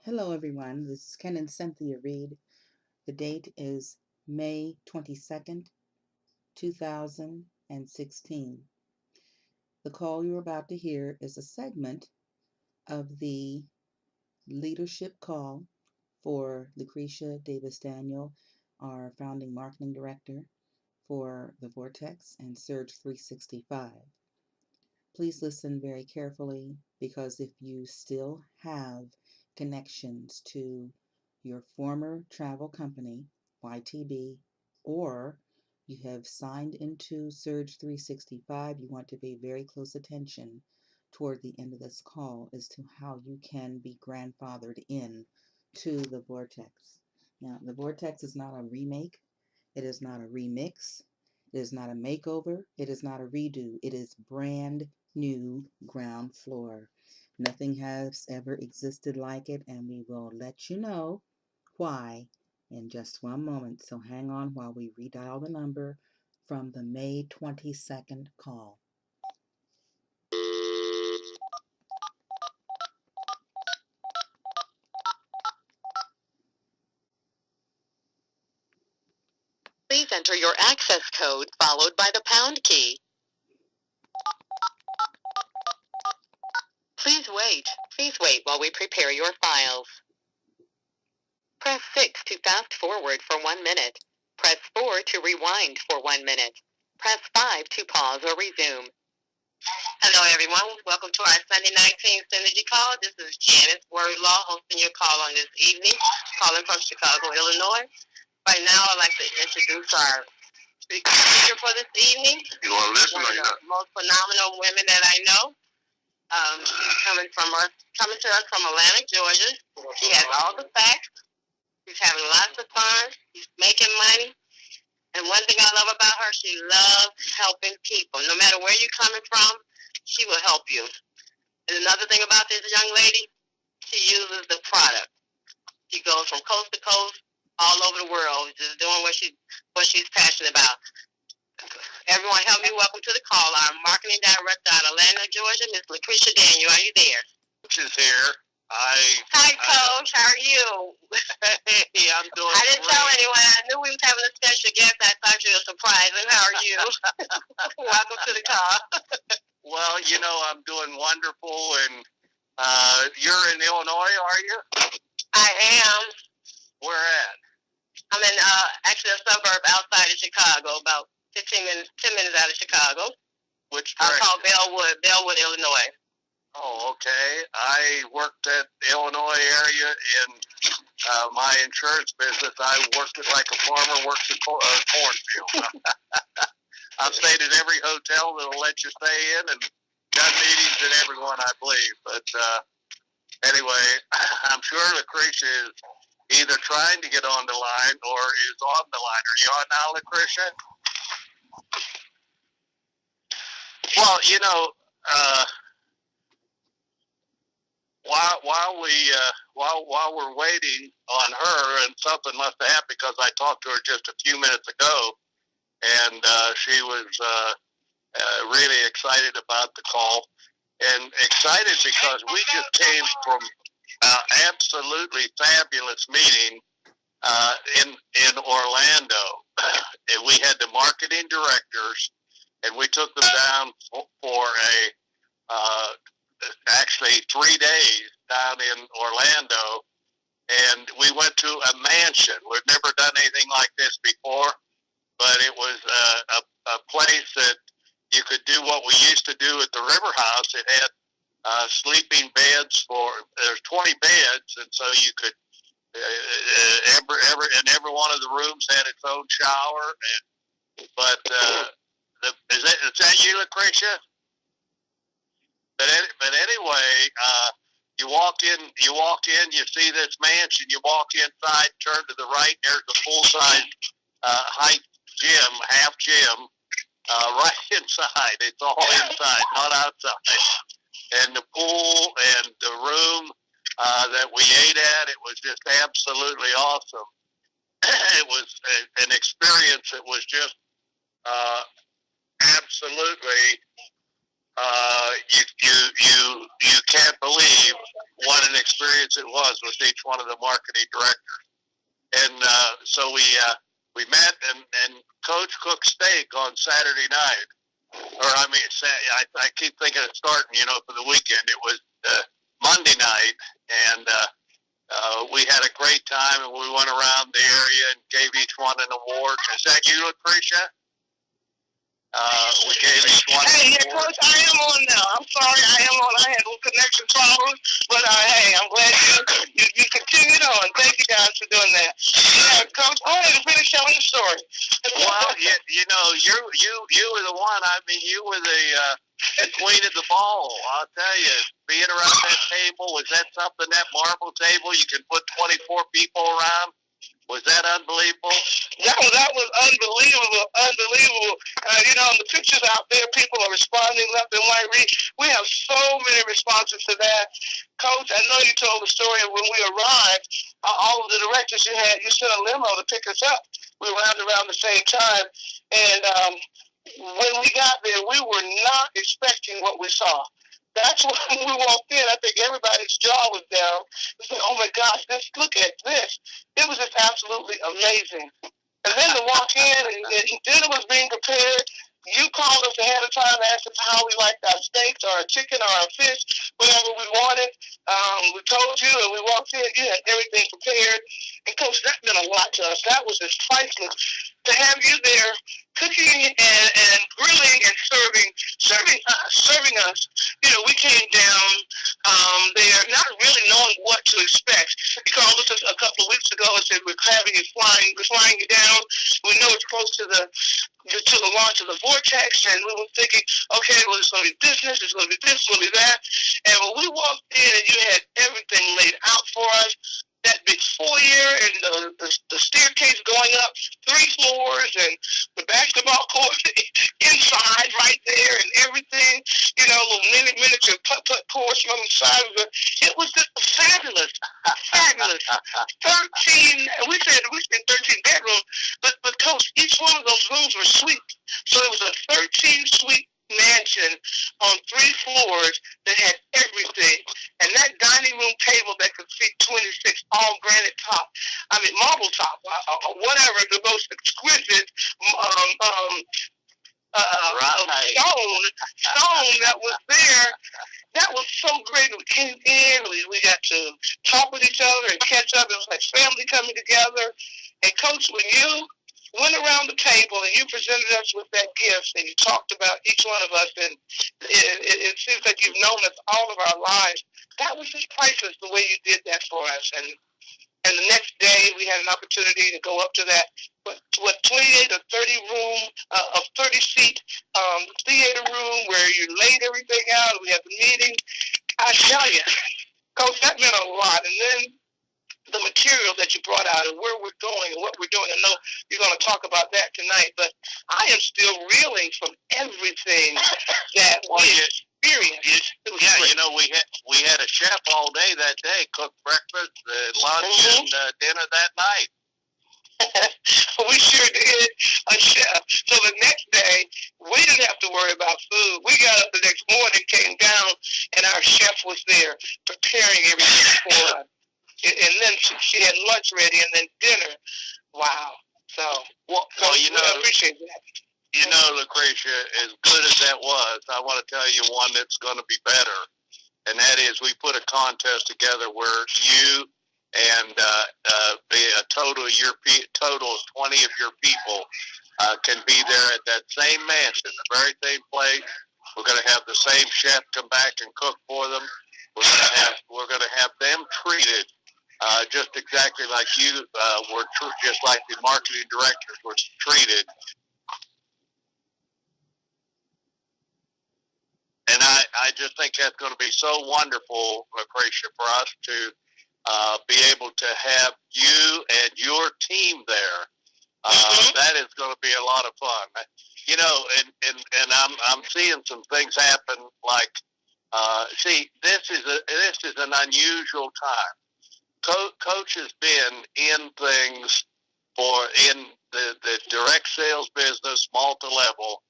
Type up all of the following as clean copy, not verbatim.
Hello, everyone. This is Ken and Cynthia Reed. The date is May 22nd, 2016. The call you're about to hear is a segment of the leadership call for Lucretia Davis Daniel, our founding marketing director for the Vortex and Surge 365. Please listen very carefully because if you still have connections to your former travel company, YTB, or you have signed into Surge 365, you want to pay very close attention toward the end of this call as to how you can be grandfathered in to the Vortex. Now, the Vortex is not a remake, it is not a remix, it is not a makeover, it is not a redo, it is brand new ground floor. Nothing has ever existed like it, and we will let you know why in just one moment. So hang on while we redial the number from the May 22nd call. Please enter your access code followed by the pound key. Please wait while we prepare your files. Press 6 to fast forward for 1 minute. Press 4 to rewind for 1 minute. Press 5 to pause or resume. Hello, everyone. Welcome to our Sunday 19th Synergy Call. This is Janice Wordlaw hosting your call on this evening, calling from Chicago, Illinois. Right now, I'd like to introduce our speaker for this evening. You want to listen or you not? Most phenomenal women that I know. She's coming to us from Atlanta, Georgia. She has all the facts. She's having lots of fun. She's making money. And one thing I love about her, she loves helping people. No matter where you're coming from, she will help you. And another thing about this young lady, she uses the product. She goes from coast to coast, all over the world, just doing what she's passionate about. Everyone, help me welcome to the call our marketing director out of Atlanta, Georgia, Miss Lucretia Daniel. Are you there? She's here. Hi, Coach. How are you? Hey, I'm doing I didn't great. tell anyone. I knew we was having a special guest. I thought you were surprising. How are you? Welcome to the call. Well, I'm doing wonderful, and you're in Illinois, are you? I am. Where at? I'm in actually a suburb outside of Chicago, about 10 minutes out of Chicago. Which direction? direction? Called Bellwood, Illinois. Oh, okay. I worked at the Illinois area in my insurance business. I worked it like a farmer works a cornfield. I've stayed at every hotel that'll let you stay in and done meetings in every one, I believe. But anyway, I'm sure Lucretia is either trying to get on the line or is on the line. Are you on now, Lucretia? Well, while we're waiting on her, and something must have happened because I talked to her just a few minutes ago, and she was really excited about the call, and excited because we just came from an absolutely fabulous meeting in Orlando, and we had the marketing directors, and we took them down for actually 3 days down in Orlando, and we went to a mansion. We've never done anything like this before, but it was a place that you could do what we used to do at the River House. It had sleeping beds there's 20 beds, and so you could every one of the rooms had its own shower. But is that you, Lucretia? But anyway, you walk in, you see this mansion, you walk inside, turn to the right, there's a full-size height gym, half gym, right inside. It's all inside, not outside. And the pool and the room that we ate at, it was just absolutely awesome. It was an experience that was just absolutely you can't believe what an experience it was with each one of the marketing directors. And so we met, and Coach cooked steak on Saturday night. Or I keep thinking of starting, for the weekend. It was Monday night, and we had a great time, and we went around the area and gave each one an award. Is that you, Lucretia? We gave each one. Hey, yeah, Coach, I am on now. I'm sorry, I am on. I had a little connection problems, but hey, I'm glad you continued on. Thank you guys for doing that. Yeah, Coach, go ahead and finish telling the story. Well, you were the one. I mean, you were the queen of the ball. I'll tell you, being around that table, was that something? That marble table, you could put 24 people around. Was that unbelievable? That was unbelievable. The pictures out there, people are responding left and right. We have so many responses to that. Coach, I know you told the story of when we arrived, all of the directors you sent a limo to pick us up. We arrived around the same time. And when we got there, we were not expecting what we saw. That's when we walked in. I think everybody's jaw was down. It's like, oh my gosh, look at this. It was just absolutely amazing. And then to walk in and dinner was being prepared. You called us ahead of time, asked us how we liked our steaks or our chicken or our fish, whatever we wanted. We told you, and we walked in. You had everything prepared. And Coach, that meant a lot to us. That was just priceless to have you there cooking and grilling and serving us. We came down there not really knowing what to expect. You called us a couple of weeks ago and said we're flying you down. We know it's close to the launch of the Vortex, and we were thinking, okay, well, it's going to be business, it's going to be this, it's going to be that. And when we walked in and you had everything laid out for us, that big foyer and the staircase going up 3 floors and the basketball court inside right there and everything, little miniature putt-putt course on the side of it. It was just fabulous. 13, we said 13 bedrooms, but Coach, each one of those rooms were suites. So it was a 13-suite mansion on 3 floors that had everything. And that dining room table that could seat 26, all granite top, marble top, whatever, the most exquisite stone that was there. That was so great. We came in, we got to talk with each other and catch up. It was like family coming together. And Coach, when you went around the table and you presented us with that gift and you talked about each one of us, and it seems like you've known us all of our lives. That was just priceless the way you did that for us. And the next day we had an opportunity to go up to that 28 or 30 room, a 30-seat theater room where you laid everything out. We had the meeting. I tell you, Coach, that meant a lot. And then the material that you brought out and where we're going and what we're doing. I know you're going to talk about that tonight, but I am still reeling from everything that we experienced. We had a chef all day that day, cooked breakfast, lunch, and dinner that night. We sure did, a chef. So the next day, we didn't have to worry about food. We got up the next morning, came down, and our chef was there preparing everything for us. And then she had lunch ready, and then dinner. Wow. So, I appreciate that. Lucretia, as good as that was, I want to tell you one that's going to be better, and that is we put a contest together where you and a total of 20 of your people can be there at that same mansion, the very same place. We're going to have the same chef come back and cook for them. We're going to have them treated just exactly like you were, just like the marketing directors were treated. And I just think that's going to be so wonderful, Lucretia, for us to be able to have you and your team there. That is going to be a lot of fun. And I'm seeing some things happen. Like, this is an unusual time. Coach has been in things in the direct sales business, multi-level,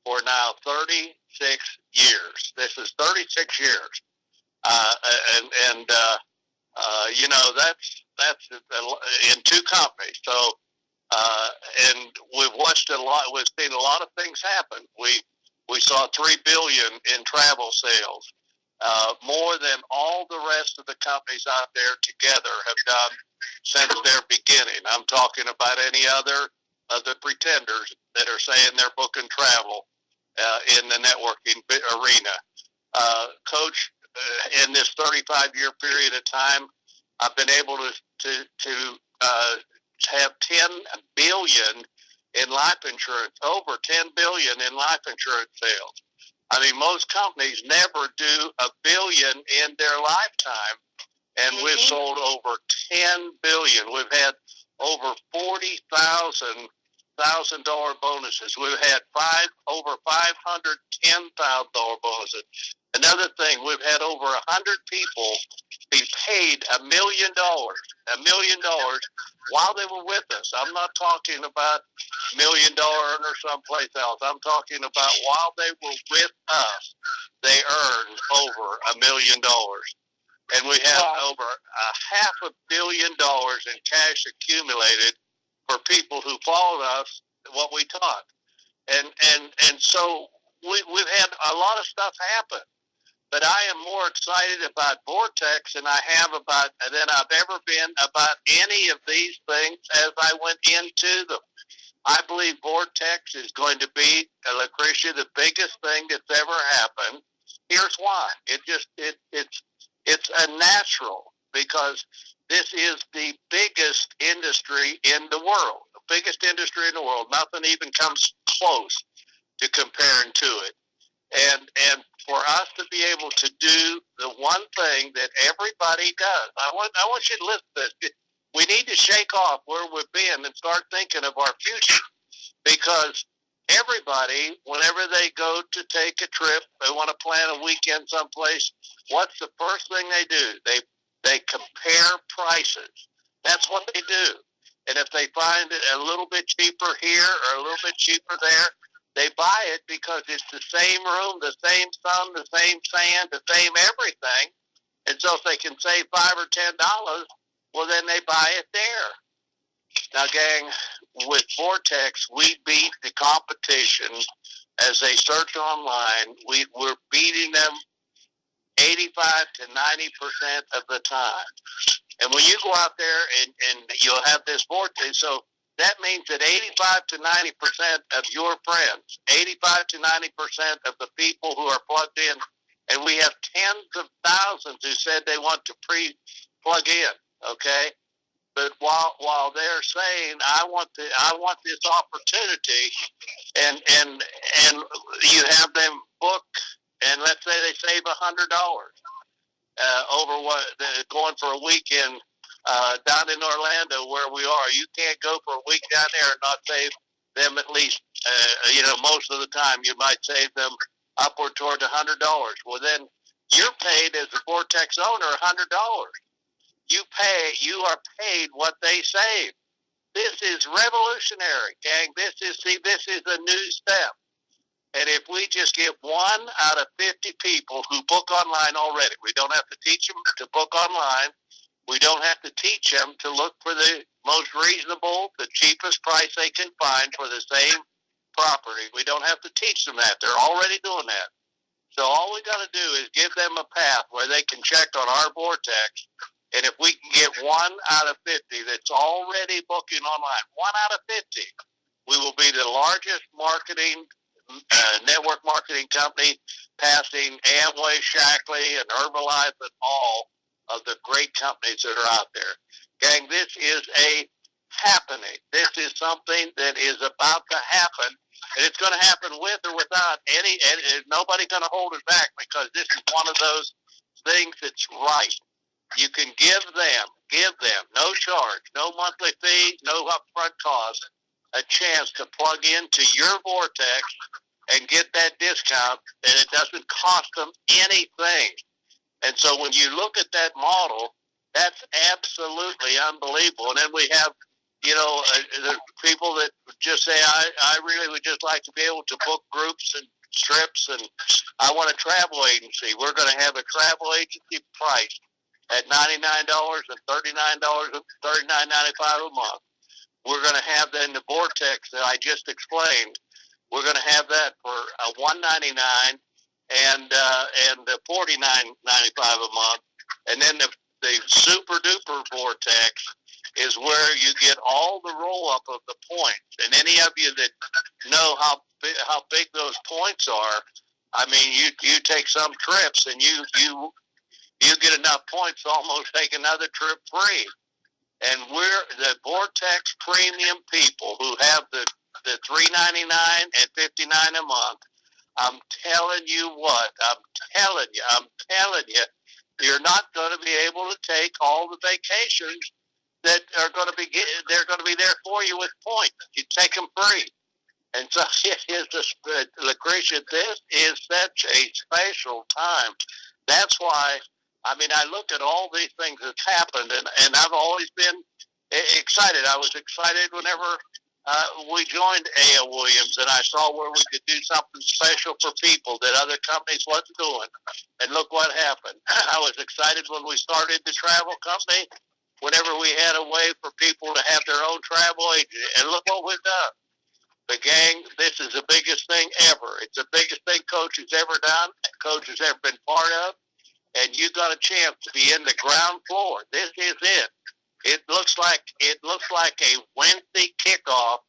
for now 36 years. This is 36 years. uh, and you know, that's in two companies. So, uh, and we've watched a lot. We've seen a lot of things happen. We saw $3 billion in travel sales, more than all the rest of the companies out there together have done since their beginning. I'm talking about any other of the pretenders that are saying they're booking travel in the networking arena. Coach, in this 35-year period of time, I've been able to have 10 billion in life insurance, over 10 billion in life insurance sales. I mean, most companies never do $1 billion in their lifetime, and we've sold over 10 billion. We've had over 40,000 $1,000 bonuses. We've had over $510,000 bonuses. Another thing, we've had over 100 people be paid $1 million, while they were with us. I'm not talking about $1 million or someplace else. I'm talking about while they were with us, they earned over $1 million. And we have over $500 million in cash accumulated for people who followed us, what we taught. And so we've had a lot of stuff happen. But I am more excited about Vortex than I have than I've ever been about any of these things as I went into them. I believe Vortex is going to be, Lucretia, the biggest thing that's ever happened. Here's why. It's a natural, because this is the biggest industry in the world. The biggest industry in the world. Nothing even comes close to comparing to it. And for us to be able to do the one thing that everybody does, I want you to listen to this. We need to shake off where we've been and start thinking of our future, because everybody, whenever they go to take a trip, they want to plan a weekend someplace, what's the first thing they do? They compare prices. That's what they do. And if they find it a little bit cheaper here or a little bit cheaper there, they buy it because it's the same room, the same sun, the same sand, the same everything. And so if they can save $5 or $10, well, then they buy it there. Now, gang, with Vortex, we beat the competition as they search online. We're beating them 85 to 90% of the time. And when you go out there and you'll have this Vortex, so that means that 85 to 90% of your friends, 85 to 90% of the people who are plugged in, and we have tens of thousands who said they want to plug in, okay? But while they're saying I want this opportunity, and you have them book, and let's say they save $100 over going for a weekend down in Orlando where we are. You can't go for a week down there and not save them at least, most of the time you might save them upward toward $100. Well, then you're paid as a Vortex owner $100. You are paid what they save. This is revolutionary, gang. This is a new step. And if we just get 1 out of 50 people who book online already, we don't have to teach them to book online. We don't have to teach them to look for the most reasonable, the cheapest price they can find for the same property. We don't have to teach them that. They're already doing that. So all we got to do is give them a path where they can check on our Vortex. And if we can get 1 out of 50 that's already booking online, 1 out of 50, we will be the largest network marketing company, passing Amway, Shackley, and Herbalife, and all of the great companies that are out there. Gang, this is a happening. This is something that is about to happen, and it's going to happen with or without and nobody's going to hold it back, because this is one of those things that's right. You can give them, no charge, no monthly fee, no upfront cost, a chance to plug into your Vortex and get that discount, and it doesn't cost them anything. And so when you look at that model, that's absolutely unbelievable. And then we have, the people that just say, I really would just like to be able to book groups and trips, and I want a travel agency. We're going to have a travel agency price at $99 and $39.95 a month. We're going to have that in the Vortex that I just explained. We're going to have that for $199 and $49.95 a month, and then the super duper Vortex is where you get all the roll up of the points. And any of you that know how big those points are, I mean, you take some trips and you get enough points to almost take another trip free. And we're the Vortex premium people who have the $3.99 and $59 a month. I'm telling you what, I'm telling you, you're not going to be able to take all the vacations that are going to be there for you with points. You take them free. And so it is, Lucretia, this is such a special time. That's why, I mean, I look at all these things that's happened, and I've always been excited. I was excited whenever we joined A.L. Williams, and I saw where we could do something special for people that other companies wasn't doing. And look what happened. I was excited when we started the travel company, whenever we had a way for people to have their own travel agent. And look what we've done. The gang, this is the biggest thing ever. It's the biggest thing Coach has ever done, Coach has ever been part of, and you got a chance to be in the ground floor. This is it. It looks like a Wednesday kickoff,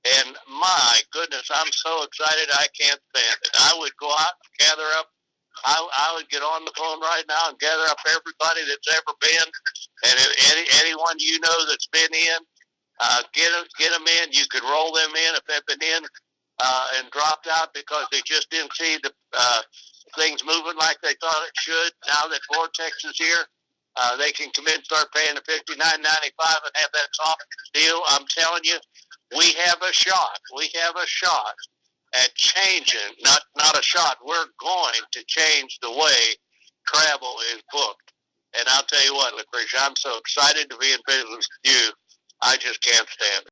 and my goodness, I'm so excited I can't stand it. I would go out and gather up. I would get on the phone right now and gather up everybody that's ever been, and anyone you know that's been in. Get them in. You could roll them in if they've been in and dropped out because they just didn't see the things moving like they thought it should. Now that Vortex is here, they can come in and start paying the $59.95 and have that top deal. I'm telling you, we have a shot. We have a shot at changing. Not a shot. We're going to change the way travel is booked. And I'll tell you what, Lucretia, I'm so excited to be in business with you. I just can't stand it.